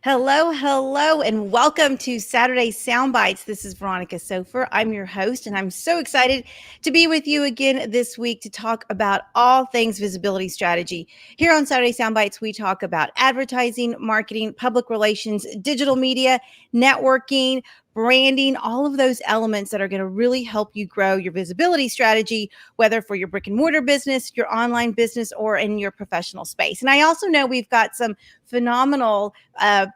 Hello, hello, and welcome to Saturday Soundbites. This is Veronica Sofer. I'm your host, and I'm so excited to be with you again this week to talk about all things visibility strategy. Here on Saturday Soundbites, we talk about advertising, marketing, public relations, digital media, networking, branding, all of those elements that are going to really help you grow your visibility strategy, whether for your brick and mortar business, your online business, or in your professional space. And I also know we've got some phenomenal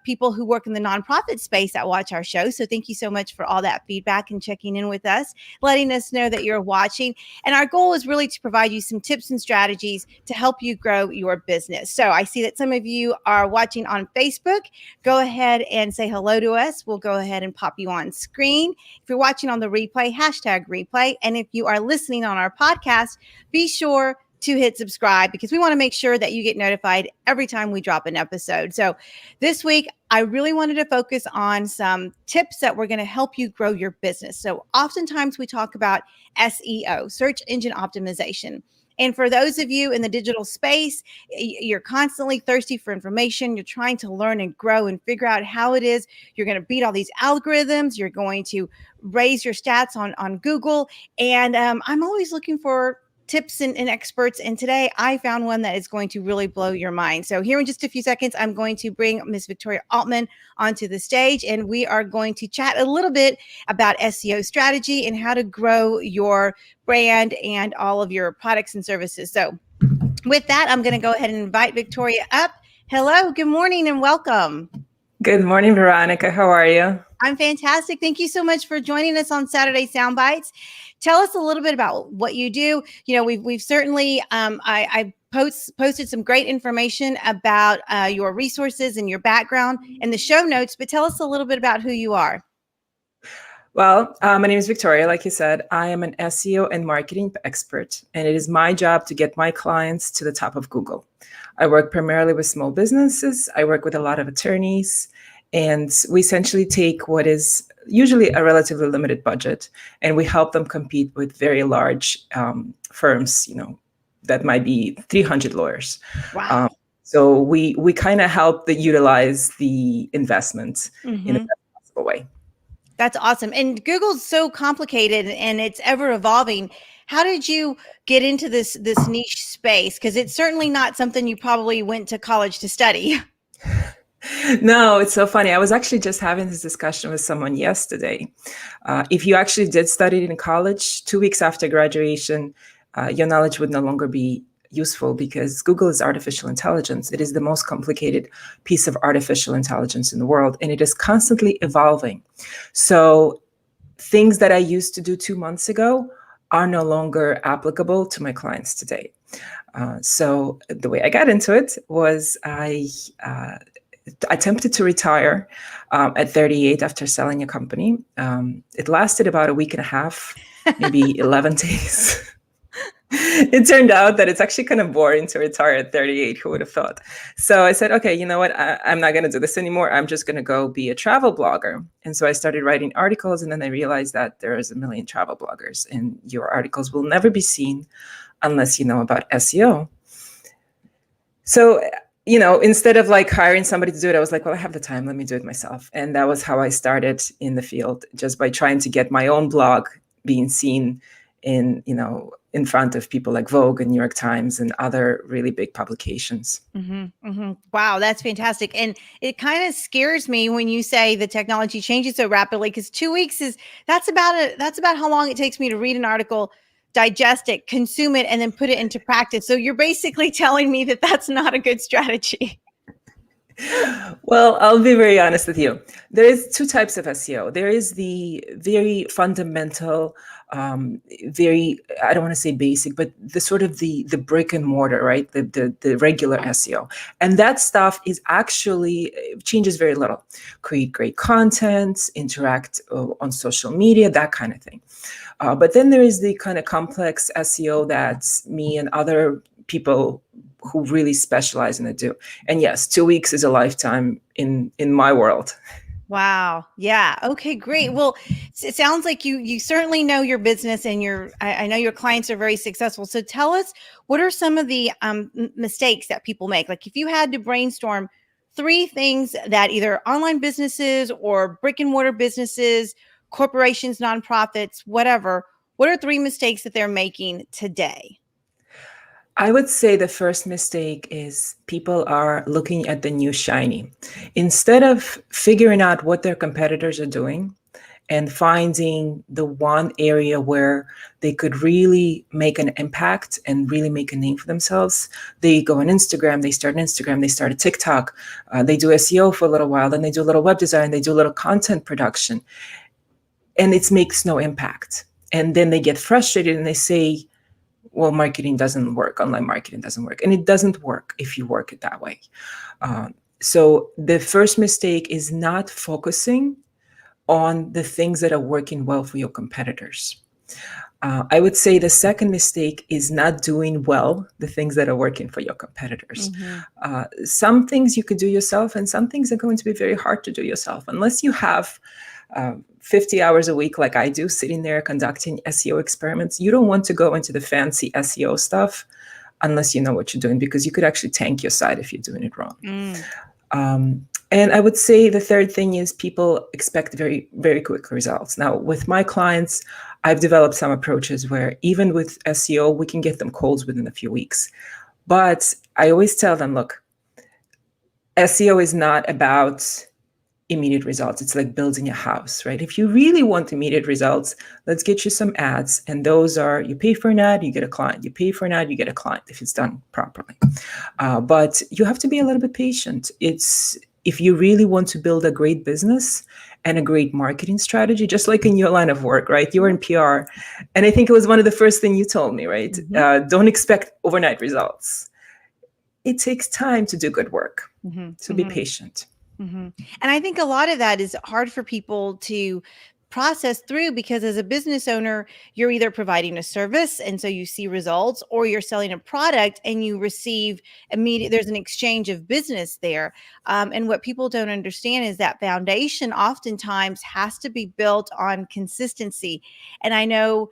people who work in the nonprofit space that watch our show. So thank you so much for all that feedback and checking in with us, letting us know that you're watching. And our goal is really to provide you some tips and strategies to help you grow your business. So I see that some of you are watching on Facebook. Go ahead and say hello to us. We'll go ahead and pop you on screen. If you're watching on the replay, hashtag replay. And if you are listening on our podcast, be sure to hit subscribe because we want to make sure that you get notified every time we drop an episode. So this week, I really wanted to focus on some tips that were going to help you grow your business. So oftentimes we talk about SEO, search engine optimization. And for those of you in the digital space, you're constantly thirsty for information. You're trying to learn and grow and figure out how it is you're going to beat all these algorithms. You're going to raise your stats on Google. And I'm always looking for tips and experts. And today I found one that is going to really blow your mind. So here in just a few seconds, I'm going to bring Miss Viktoria Altman onto the stage, and we are going to chat a little bit about SEO strategy and how to grow your brand and all of your products and services. So with that, I'm going to go ahead and invite Viktoria up. Hello, good morning and welcome. Good morning, Veronica. How are you? I'm fantastic. Thank you so much for joining us on Saturday Soundbites. Tell us a little bit about what you do. You know, we've certainly, I posted some great information about your resources and your background in the show notes, but tell us a little bit about who you are. Well, my name is Viktoria. Like you said, I am an SEO and marketing expert, and it is my job to get my clients to the top of Google. I work primarily with small businesses. I work with a lot of attorneys, and we essentially take what is usually a relatively limited budget, and we help them compete with very large firms, you know, that might be 300 lawyers. Wow. So we kind of help utilize the investment in the best possible way. That's awesome. And Google's so complicated and it's ever evolving. How did you get into this niche space? Because it's certainly not something you probably went to college to study. No, it's so funny. I was actually just having this discussion with someone yesterday. If you actually did study it in college, 2 weeks after graduation, your knowledge would no longer be useful because Google is artificial intelligence. It is the most complicated piece of artificial intelligence in the world, and it is constantly evolving. So things that I used to do 2 months ago are no longer applicable to my clients today. So the way I got into it was I attempted to retire at 38 after selling a company. It lasted about a week and a half, maybe 11 days. It turned out that it's actually kind of boring to retire at 38. Who would have thought? So I said, okay, you know what? I'm not going to do this anymore. I'm just going to go be a travel blogger. And so I started writing articles, and then I realized that there's a million travel bloggers, and your articles will never be seen unless you know about SEO. So, you know, instead of like hiring somebody to do it, I was like, well, I have the time. Let me do it myself. And that was how I started in the field, just by trying to get my own blog being seen in, you know, in front of people like Vogue and New York Times and other really big publications. Wow, that's fantastic. And it kind of scares me when you say the technology changes so rapidly, because 2 weeks that's about how long it takes me to read an article, digest it, consume it, and then put it into practice. So you're basically telling me that that's not a good strategy. Well, I'll be very honest with you. There is two types of SEO. There is the very fundamental, very, I don't want to say basic, but the sort of the brick and mortar, right? The regular SEO. And that stuff is actually changes very little. Create great content, interact on social media, that kind of thing. But then there is the kind of complex SEO that me and other people who really specialize in it do. And yes, 2 weeks is a lifetime in my world. Wow. Yeah. Okay, great. Well, it sounds like you certainly know your business, and I know your clients are very successful. So tell us, what are some of the mistakes that people make? Like if you had to brainstorm 3 things that either online businesses or brick and mortar businesses, corporations, nonprofits, whatever, what are 3 mistakes that they're making today? I would say the first mistake is people are looking at the new shiny. Instead of figuring out what their competitors are doing and finding the one area where they could really make an impact and really make a name for themselves, they go on Instagram, they start a TikTok, they do SEO for a little while, then they do a little web design, they do a little content production, and it makes no impact. And then they get frustrated and they say, well, marketing doesn't work, online marketing doesn't work. And it doesn't work if you work it that way. So the first mistake is not focusing on the things that are working well for your competitors. I would say the second mistake is not doing well the things that are working for your competitors. Mm-hmm. Some things you could do yourself, and some things are going to be very hard to do yourself, unless you have 50 hours a week like I do, sitting there conducting SEO experiments. You don't want to go into the fancy SEO stuff unless you know what you're doing, because you could actually tank your site if you're doing it wrong. And I would say the third thing is people expect very, very quick results. Now, with my clients, I've developed some approaches where even with SEO, we can get them calls within a few weeks. But I always tell them, look, SEO is not about immediate results. It's like building a house, right? If you really want immediate results, let's get you some ads. And those are, you pay for an ad, you get a client. You pay for an ad, you get a client if it's done properly. But you have to be a little bit patient. If you really want to build a great business and a great marketing strategy, just like in your line of work, right? You're in PR. And I think it was one of the first things you told me, right? Mm-hmm. Don't expect overnight results. It takes time to do good work. Mm-hmm. So be patient. Mm-hmm. And I think a lot of that is hard for people to process through, because as a business owner, you're either providing a service and so you see results, or you're selling a product and you receive there's an exchange of business there. And what people don't understand is that foundation oftentimes has to be built on consistency. And I know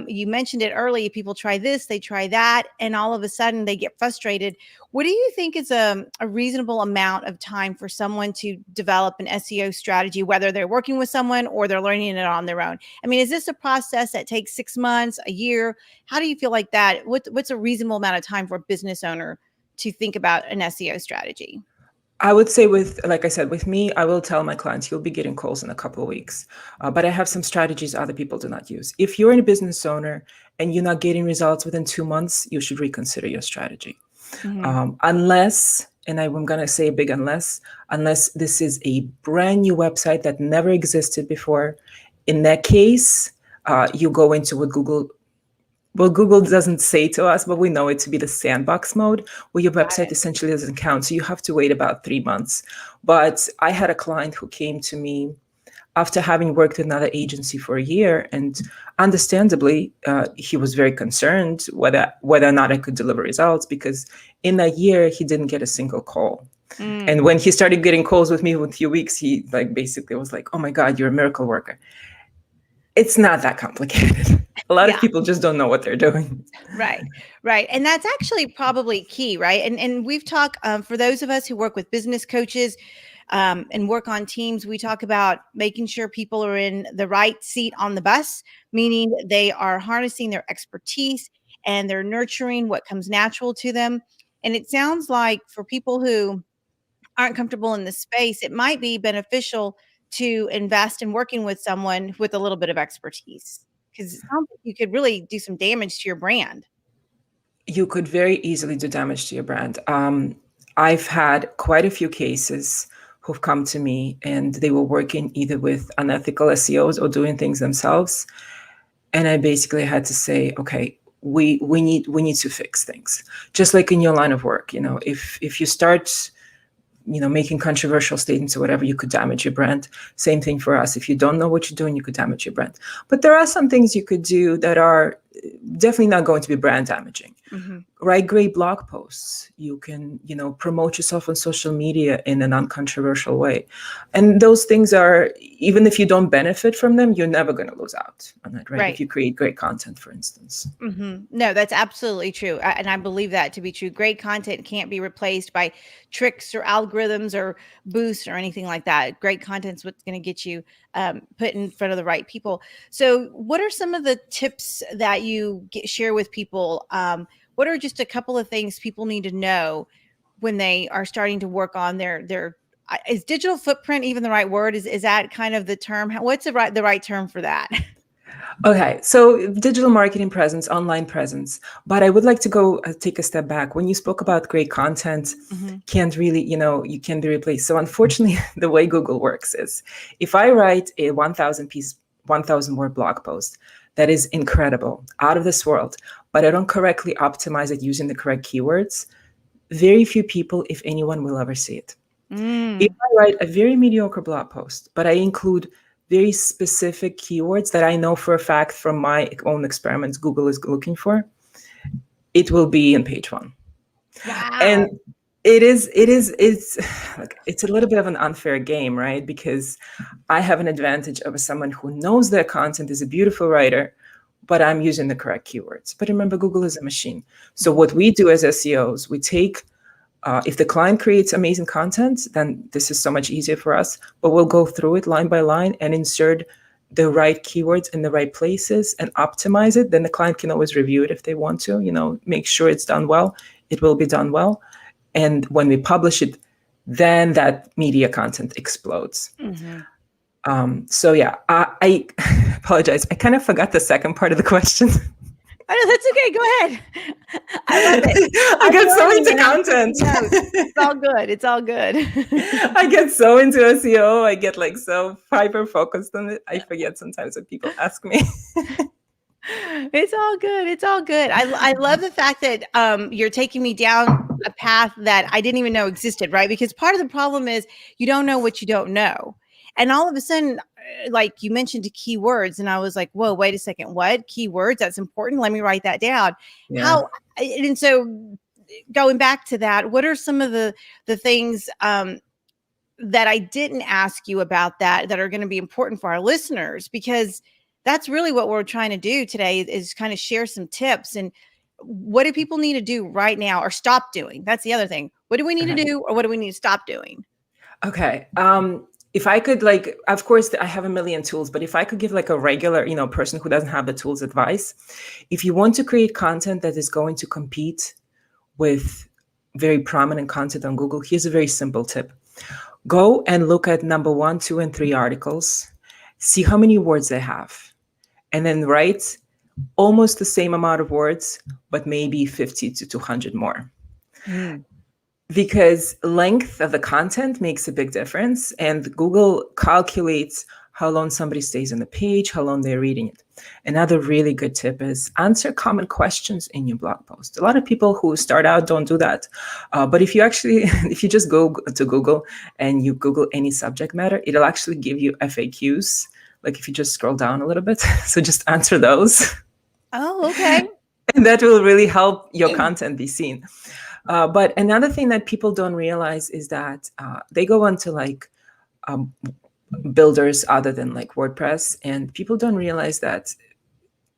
you mentioned it earlier, people try this, they try that, and all of a sudden they get frustrated. What do you think is a reasonable amount of time for someone to develop an SEO strategy, whether they're working with someone or they're learning it on their own? I mean, is this a process that takes 6 months, a year? How do you feel like that? What's a reasonable amount of time for a business owner to think about an SEO strategy? I would say like I said, with me, I will tell my clients, you'll be getting calls in a couple of weeks. But I have some strategies other people do not use. If you're a business owner and you're not getting results within 2 months, you should reconsider your strategy. Mm-hmm. Unless, and I'm going to say a big unless this is a brand new website that never existed before. In that case, you go into what Google doesn't say to us, but we know it to be the sandbox mode, where your website essentially doesn't count. So you have to wait about 3 months. But I had a client who came to me after having worked with another agency for a year, and understandably, he was very concerned whether or not I could deliver results, because in that year, he didn't get a single call. And when he started getting calls with me in a few weeks, he basically was like, oh my God, you're a miracle worker. It's not that complicated. A lot of people just don't know what they're doing. Right. And that's actually probably key, right? And we've talked, for those of us who work with business coaches and work on teams, we talk about making sure people are in the right seat on the bus, meaning they are harnessing their expertise and they're nurturing what comes natural to them. And it sounds like for people who aren't comfortable in the space, it might be beneficial to invest in working with someone with a little bit of expertise, because it sounds like you could really do some damage to your brand. You could very easily do damage to your brand. I've had quite a few cases who've come to me and they were working either with unethical SEOs or doing things themselves. And I basically had to say, okay, we need to fix things. Just like in your line of work, if you start making controversial statements or whatever, you could damage your brand. Same thing for us. If you don't know what you're doing, you could damage your brand. But there are some things you could do that are definitely not going to be brand damaging. Mm-hmm. Write great blog posts. You can, promote yourself on social media in a non-controversial way. And those things are, even if you don't benefit from them, you're never going to lose out on it, right? If you create great content, for instance. Mm-hmm. No, that's absolutely true. And I believe that to be true. Great content can't be replaced by tricks or algorithms or boosts or anything like that. Great content's what's going to get you put in front of the right people. So what are some of the tips that you share with people? What are just a couple of things people need to know when they are starting to work on their is digital footprint even the right word? Is that kind of the term? What's the right term for that? Okay, so digital marketing presence, online presence. But I would like to go take a step back. When you spoke about great content, can't really, you can be replaced. So unfortunately, the way Google works is if I write a 1,000 word blog post that is incredible, out of this world, but I don't correctly optimize it using the correct keywords, very few people, if anyone, will ever see it. If I write a very mediocre blog post, but I include very specific keywords that I know for a fact from my own experiments Google is looking for, it will be in page 1. Wow. And it's a little bit of an unfair game, right? Because I have an advantage over someone who knows their content, is a beautiful writer, but I'm using the correct keywords. But remember, Google is a machine. So what we do as SEOs, we take if the client creates amazing content, then this is so much easier for us, but we'll go through it line by line and insert the right keywords in the right places and optimize it. Then the client can always review it if they want to, make sure it's done well. It will be done well. And when we publish it, then that media content explodes. So yeah, I apologize. I kind of forgot the second part of the question. Oh, no, that's okay. Go ahead. I love it. I get so into content. It's all good. It's all good. I get so into SEO. I get so hyper focused on it. I forget sometimes when people ask me. It's all good. It's all good. I love the fact that you're taking me down a path that I didn't even know existed, right? Because part of the problem is you don't know what you don't know. And all of a sudden, like you mentioned keywords, and I was like, whoa, wait a second. What? Keywords? That's important. Let me write that down. Yeah. And so going back to that, what are some of the things that I didn't ask you about that are going to be important for our listeners? Because that's really what we're trying to do today is kind of share some tips. And what do people need to do right now or stop doing? That's the other thing. What do we need to do or what do we need to stop doing? Okay. If I could of course I have a million tools, but if I could give a regular, person who doesn't have the tools advice, if you want to create content that is going to compete with very prominent content on Google, here's a very simple tip. Go and look at number 1, 2, and 3 articles, see how many words they have, and then write almost the same amount of words, but maybe 50 to 200 more. Because length of the content makes a big difference, and Google calculates how long somebody stays on the page, how long they're reading it. Another really good tip is answer common questions in your blog post. A lot of people who start out don't do that. But if you just go to Google and you Google any subject matter, it'll actually give you FAQs. If you just scroll down a little bit. So just answer those. Oh, okay. And that will really help your content be seen. But another thing that people don't realize is that they go onto builders other than WordPress, and people don't realize that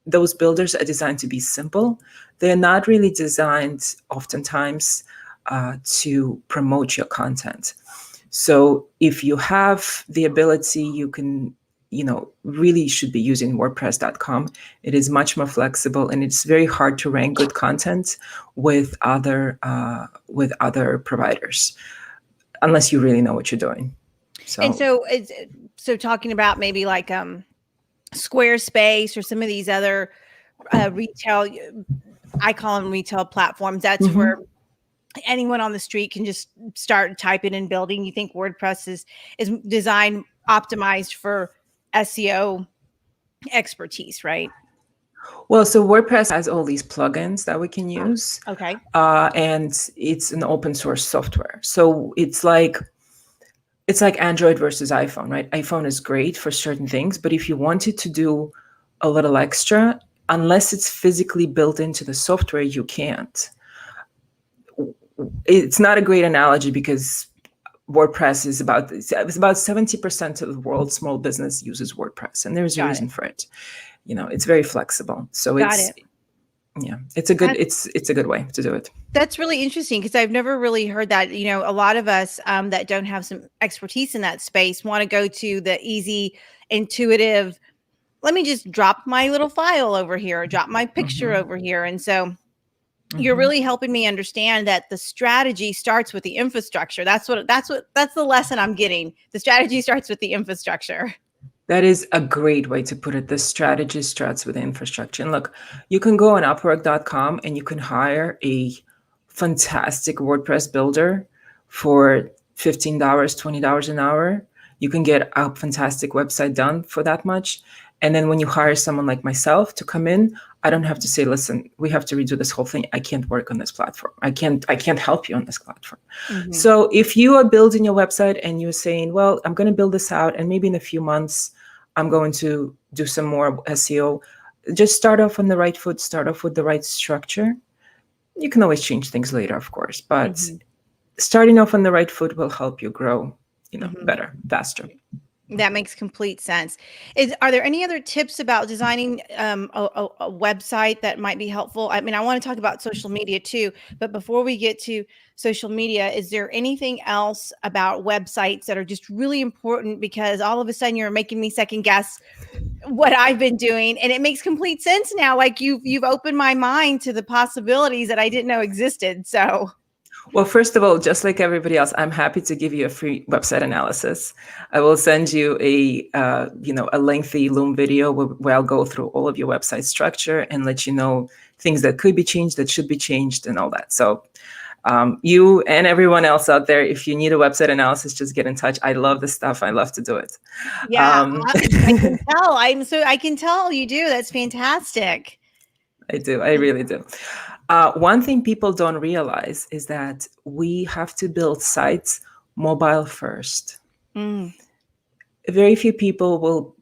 those builders are designed to be simple. They're not really designed oftentimes to promote your content. So if you have the ability, you can, really should be using WordPress.com. It is much more flexible, and it's very hard to rank good content with other providers, unless you really know what you're doing. So talking about maybe Squarespace or some of these other retail, I call them retail platforms. That's where anyone on the street can just start typing and building. You think WordPress is designed, optimized for SEO expertise, right? Well, so WordPress has all these plugins that we can use. Okay. And it's an open source software. So it's like Android versus iPhone, right? iPhone is great for certain things, but if you wanted to do a little extra, unless it's physically built into the software, you can't. It's not a great analogy because WordPress is about 70% of the world's small business uses WordPress, and there's a reason for it. It's very flexible. So it's a good way to do it. That's really interesting because I've never really heard that. A lot of us that don't have some expertise in that space want to go to the easy, intuitive, let me just drop my little file over here, or drop my picture over here. And so you're really helping me understand that the strategy starts with the infrastructure. That's the lesson I'm getting. The strategy starts with the infrastructure. That is a great way to put it. The strategy starts with the infrastructure. And look, you can go on Upwork.com and you can hire a fantastic WordPress builder for $15, $20 an hour. You can get a fantastic website done for that much. And then when you hire someone like myself to come in, I don't have to say, listen, we have to redo this whole thing. I can't work on this platform. I can't help you on this platform. So if you are building your website and you're saying, well, I'm going to build this out, and maybe in a few months, I'm going to do some more SEO, just start off on the right foot, start off with the right structure. You can always change things later, of course, but starting off on the right foot will help you grow, better, faster. That makes complete sense. Are there any other tips about designing a website that might be helpful? I mean, I want to talk about social media too, but before we get to social media, is there anything else about websites that are just really important? Because all of a sudden you're making me second guess what I've been doing, and it makes complete sense now. Like you've opened my mind to the possibilities that I didn't know existed. So. Well, first of all, just like everybody else, I'm happy to give you a free website analysis. I will send you a lengthy Loom video where I'll go through all of your website structure and let you know things that could be changed, that should be changed, and all that. So you and everyone else out there, if you need a website analysis, just get in touch. I love this stuff. I love to do it. Yeah, I can tell. I can tell you do. That's fantastic. I do. I really do. One thing people don't realize is that we have to build sites mobile first. Very few people will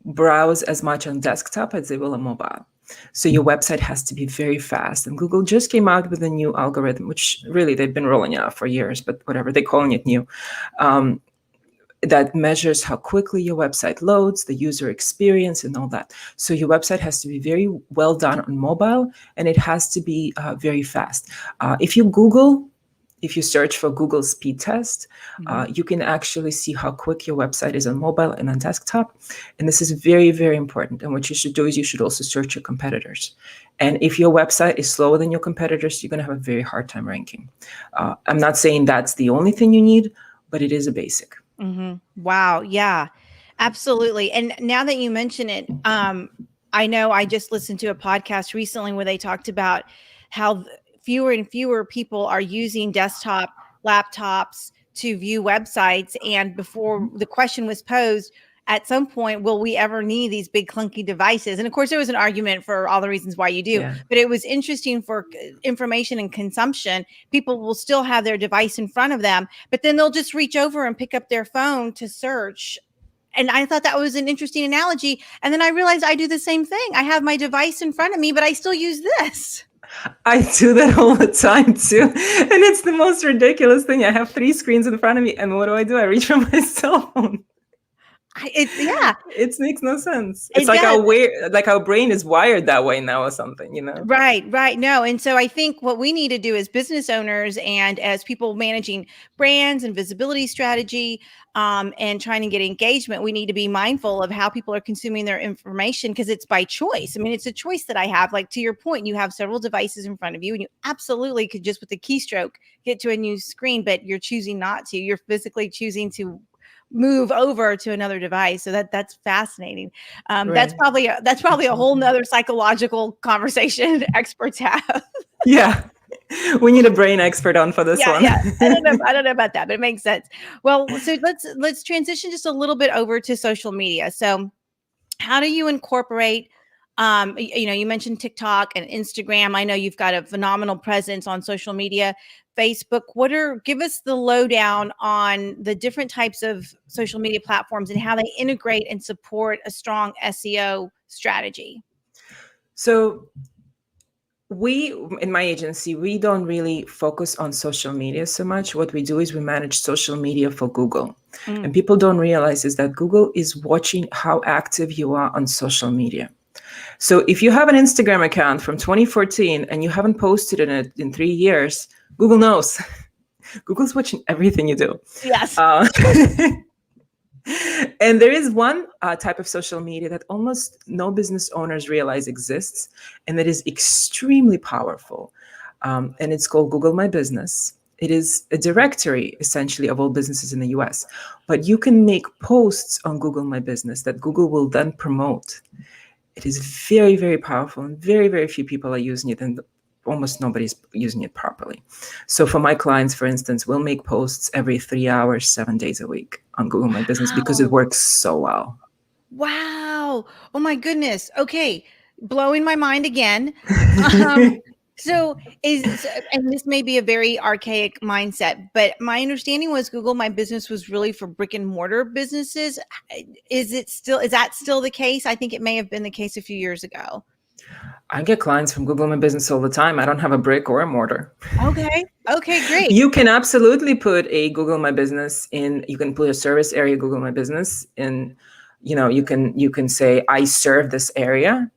browse as much on desktop as they will on mobile. So your website has to be very fast. And Google just came out with a new algorithm, which really they've been rolling out for years, but whatever, they're calling it new. That measures how quickly your website loads, the user experience, and all that. So your website has to be very well done on mobile, and it has to be very fast. If you search for Google speed test, you can actually see how quick your website is on mobile and on desktop. And this is very, very important. And what you should do is you should also search your competitors. And if your website is slower than your competitors, you're going to have a very hard time ranking. I'm not saying that's the only thing you need, but it is a basic. Wow. Yeah, absolutely. And now that you mention it, I know I just listened to a podcast recently where they talked about how fewer and fewer people are using desktop laptops to view websites. And before the question was posed, at some point, will we ever need these big clunky devices? And of course, there was an argument for all the reasons why you do, but it was interesting for information and consumption. People will still have their device in front of them, but then they'll just reach over and pick up their phone to search. And I thought that was an interesting analogy. And then I realized I do the same thing. I have my device in front of me, but I still use this. I do that all the time too. And it's the most ridiculous thing. I have 3 screens in front of me. And what do? I reach for my cell phone. It makes no sense. It's like our brain is wired that way now or something, Right. No. And so I think what we need to do as business owners and as people managing brands and visibility strategy and trying to get engagement, we need to be mindful of how people are consuming their information, because it's by choice. I mean, it's a choice that I have. Like, to your point, you have several devices in front of you and you absolutely could just with a keystroke get to a new screen, but you're choosing not to. You're physically choosing to move over to another device. So that's fascinating. Right. That's probably a whole nother psychological conversation experts have. Yeah. We need a brain expert on for this one. Yeah. I don't know about that, but it makes sense. Well, so let's transition just a little bit over to social media. So how do you incorporate you mentioned TikTok and Instagram. I know you've got a phenomenal presence on social media, Facebook. Give us the lowdown on the different types of social media platforms and how they integrate and support a strong SEO strategy. So we, in my agency, we don't really focus on social media so much. What we do is we manage social media for Google. And people don't realize is that Google is watching how active you are on social media. So if you have an Instagram account from 2014 and you haven't posted in it in 3 years, Google knows. Google's watching everything you do. Yes. And there is one type of social media that almost no business owners realize exists, and that is extremely powerful. And it's called Google My Business. It is a directory, essentially, of all businesses in the US. But you can make posts on Google My Business that Google will then promote. It is very, very powerful, and very, very few people are using it, and almost nobody's using it properly. So for my clients, for instance, we'll make posts every 3 hours, 7 days a week on Google My Business because it works so well. Wow. Oh my goodness. Okay. Blowing my mind again. So and this may be a very archaic mindset, but my understanding was Google My Business was really for brick and mortar businesses. Is that still the case? I think it may have been the case a few years ago. I get clients from Google My Business all the time. I don't have a brick or a mortar. Okay. Okay, great. You can absolutely put a Google My Business in, you can put a service area Google My Business in, you can say, I serve this area.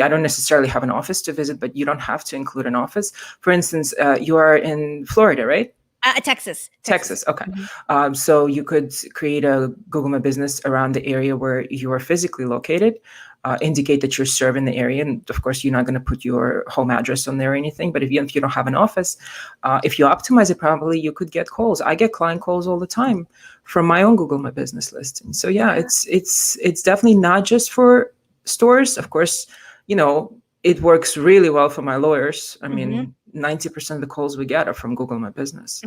I don't necessarily have an office to visit, but you don't have to include an office. For instance, you are in Florida, right? Texas. Okay. Mm-hmm. So you could create a Google My Business around the area where you are physically located, indicate that you're serving the area. And of course, you're not going to put your home address on there or anything. But if you don't have an office, if you optimize it properly, you could get calls. I get client calls all the time from my own Google My Business listing. So yeah, it's definitely not just for stores. Of course, it works really well for my lawyers. I mean, 90% of the calls we get are from Google My Business.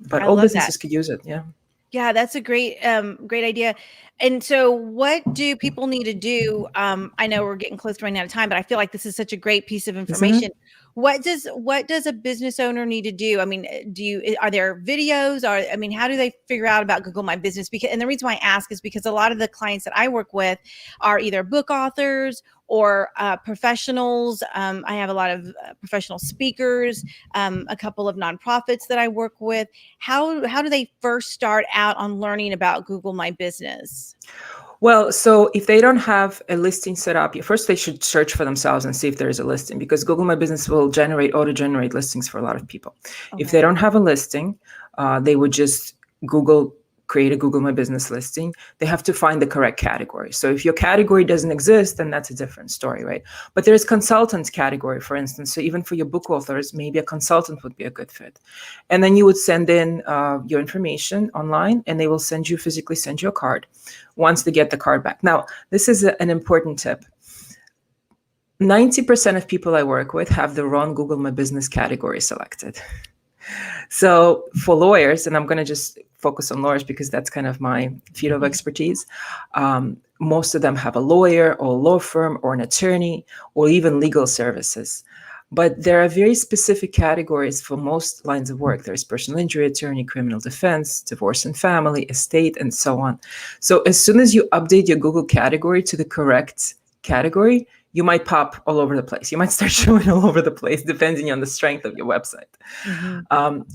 But all businesses could use it. Yeah. Yeah, that's a great idea. And so what do people need to do? I know we're getting close to running out of time, but I feel like this is such a great piece of information. What does a business owner need to do? I mean, are there videos? How do they figure out about Google My Business? And the reason why I ask is because a lot of the clients that I work with are either book authors or professionals. I have a lot of professional speakers, a couple of nonprofits that I work with. How do they first start out on learning about Google My Business? Well, so if they don't have a listing set up, first they should search for themselves and see if there is a listing, because Google My Business will auto-generate listings for a lot of people. Okay. If they don't have a listing, they would just create a Google My Business listing. They have to find the correct category. So if your category doesn't exist, then that's a different story, right? But there's consultant category, for instance. So even for your book authors, maybe a consultant would be a good fit. And then you would send in your information online, and they will physically send you a card once they get the card back. Now, this is an important tip. 90% of people I work with have the wrong Google My Business category selected. So for lawyers, and I'm going to just focus on lawyers because that's kind of my field of expertise, most of them have a lawyer or a law firm or an attorney or even legal services. But there are very specific categories for most lines of work. There's personal injury attorney, criminal defense, divorce and family, estate, and so on. So as soon as you update your Google category to the correct category, you might pop all over the place. You might start showing all over the place, depending on the strength of your website.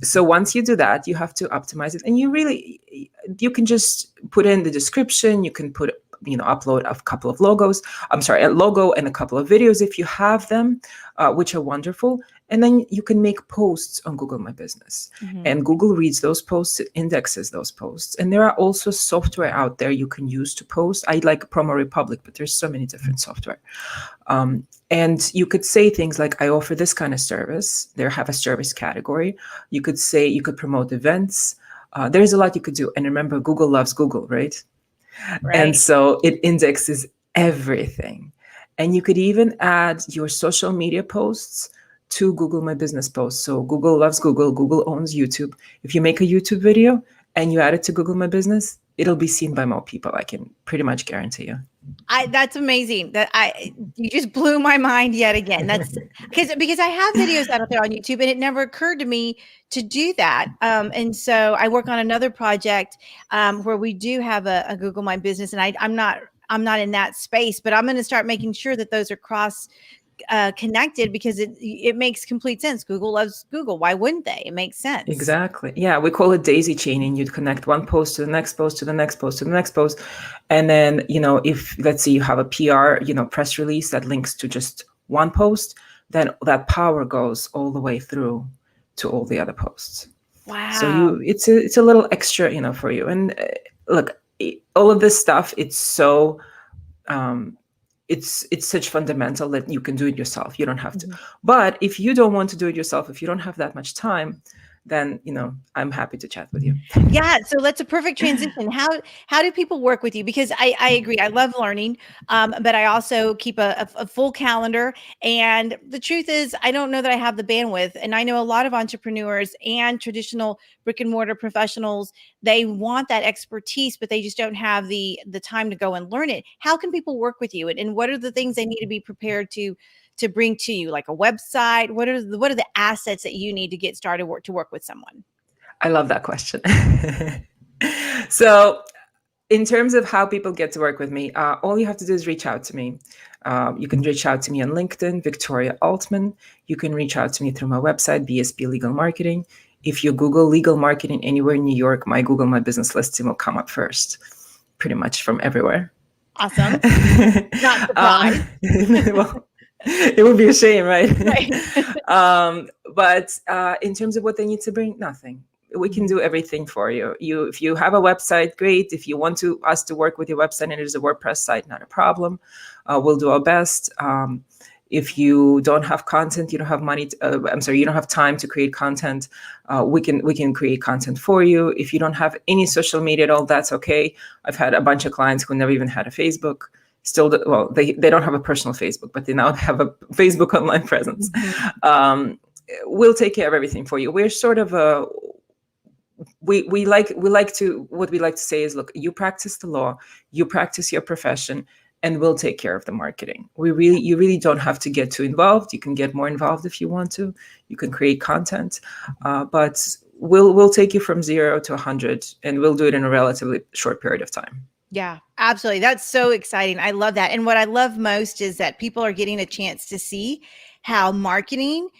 So once you do that, you have to optimize it. And you can just put in the description. You can upload a couple of logos. A logo and a couple of videos if you have them, which are wonderful. And then you can make posts on Google My Business. And Google reads those posts, it indexes those posts. And there are also software out there you can use to post. I like Promo Republic, but there's so many different software. And you could say things like, I offer this kind of service. They have a service category. You could promote events. There's a lot you could do. And remember, Google loves Google, right? And so it indexes everything. And you could even add your social media posts to Google My Business posts. So Google loves Google. Google owns YouTube. If you make a YouTube video and you add it to Google My Business, it'll be seen by more people. I can pretty much guarantee you. That's amazing. You just blew my mind yet again. That's because I have videos out there on YouTube, and it never occurred to me to do that. And so I work on another project where we do have a Google My Business, and I'm not I'm not in that space, but I'm going to start making sure that those are cross connected, because it makes complete sense. Google loves Google. Why wouldn't they? It makes sense. Exactly. Yeah, we call it daisy chaining. You'd connect one post to the next post, to the next post, to the next post. And then, if let's say you have a PR, press release that links to just one post, then that power goes all the way through to all the other posts. Wow. So it's a little extra, for you. And look, all of this stuff, it's so it's such fundamental that you can do it yourself. You don't have to. But if you don't want to do it yourself, if you don't have that much time, then I'm happy to chat with you. Yeah, so that's a perfect transition. How do people work with you? Because I agree, I love learning, but I also keep a full calendar. And the truth is, I don't know that I have the bandwidth. And I know a lot of entrepreneurs and traditional brick and mortar professionals, they want that expertise, but they just don't have the time to go and learn it. How can people work with you? And what are the things they need to be prepared to bring to you, like a website? What are the assets that you need to get started to work with someone? I love that question. So in terms of how people get to work with me, all you have to do is reach out to me. You can reach out to me on LinkedIn, Viktoria Altman. You can reach out to me through my website, BSP Legal Marketing. If you Google legal marketing anywhere in New York, my Google My Business listing will come up first, pretty much from everywhere. Awesome. Not surprised. Well, it would be a shame, right? But in terms of what they need to bring, nothing. We can do everything for you. If you have a website, great. If you want us to work with your website and it is a WordPress site, not a problem. We'll do our best. If you don't have content, you don't have money. You don't have time to create content. We can create content for you. If you don't have any social media at all, that's okay. I've had a bunch of clients who never even had a Facebook. They don't have a personal Facebook, but they now have a Facebook online presence. We'll take care of everything for you. We're sort of we like to say is, look, you practice the law, you practice your profession, and we'll take care of the marketing. You really don't have to get too involved. You can get more involved if you want to. You can create content, but we'll take you from 0 to 100, and we'll do it in a relatively short period of time. Yeah, absolutely. That's so exciting. I love that. And what I love most is that people are getting a chance to see how marketing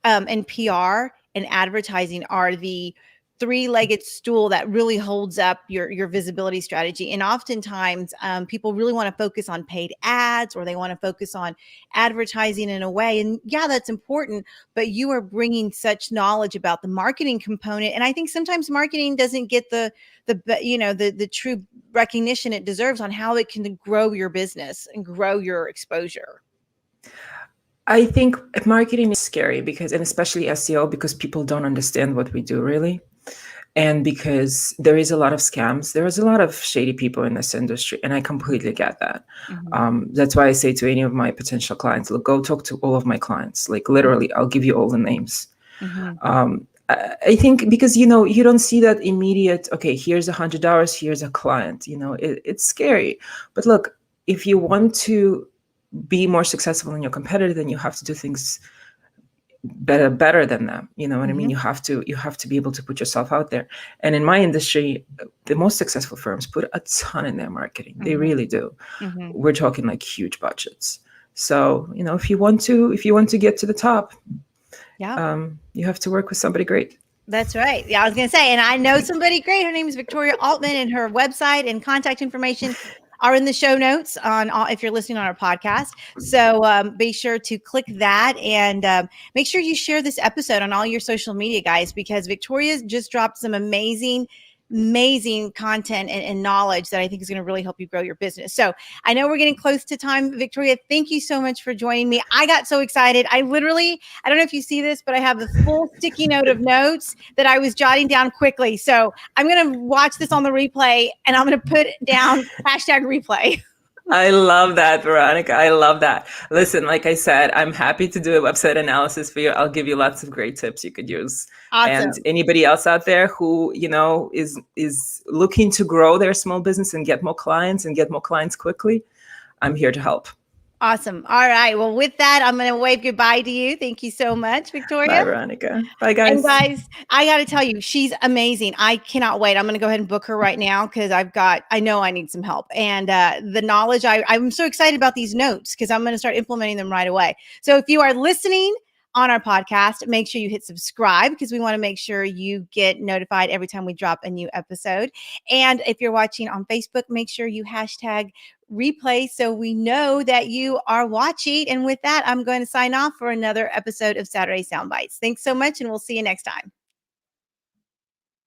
and PR and advertising are the three-legged stool that really holds up your visibility strategy. And oftentimes people really want to focus on paid ads, or they want to focus on advertising in a way. And yeah, that's important, but you are bringing such knowledge about the marketing component. And I think sometimes marketing doesn't get the true recognition it deserves on how it can grow your business and grow your exposure. I think marketing is scary and especially SEO, because people don't understand what we do really. And because there is a lot of scams, there is a lot of shady people in this industry, and I completely get that. That's why I say to any of my potential clients, look, go talk to all of my clients. Like literally, I'll give you all the names. I think because, you don't see that immediate, okay, here's $100, here's a client, it's scary. But look, if you want to be more successful than your competitor, then you have to do things better than them. You know what I mean? You have to be able to put yourself out there. And in my industry, the most successful firms put a ton in their marketing. They really do. We're talking like huge budgets. So, if you want to get to the top, you have to work with somebody great. That's right. Yeah, I was going to say, and I know somebody great. Her name is Viktoria Altman, and her website and contact information are in the show notes if you're listening on our podcast. So be sure to click that, and make sure you share this episode on all your social media, guys, because Viktoria's just dropped some amazing content and knowledge that I think is going to really help you grow your business. So I know we're getting close to time. Viktoria, thank you so much for joining me. I got so excited. I don't know if you see this, but I have a full sticky note of notes that I was jotting down quickly. So I'm going to watch this on the replay, and I'm going to put down #replay. I love that, Veronica. I love that. Listen, like I said, I'm happy to do a website analysis for you. I'll give you lots of great tips you could use. Awesome. And anybody else out there who, is looking to grow their small business and get more clients quickly, I'm here to help. Awesome. All right. Well, with that, I'm going to wave goodbye to you. Thank you so much, Bye, Victoria. Veronica. Bye, And guys. guys, I got to tell you, she's amazing. I cannot wait. I'm going to go ahead and book her right now because I know I need some help. And the knowledge, I'm so excited about these notes because I'm going to start implementing them right away. So if you are listening on our podcast, make sure you hit subscribe because we want to make sure you get notified every time we drop a new episode. And if you're watching on Facebook, make sure you hashtag replay so we know that you are watching. And with that, I'm going to sign off for another episode of Saturday Soundbites. Thanks so much, and we'll see you next time.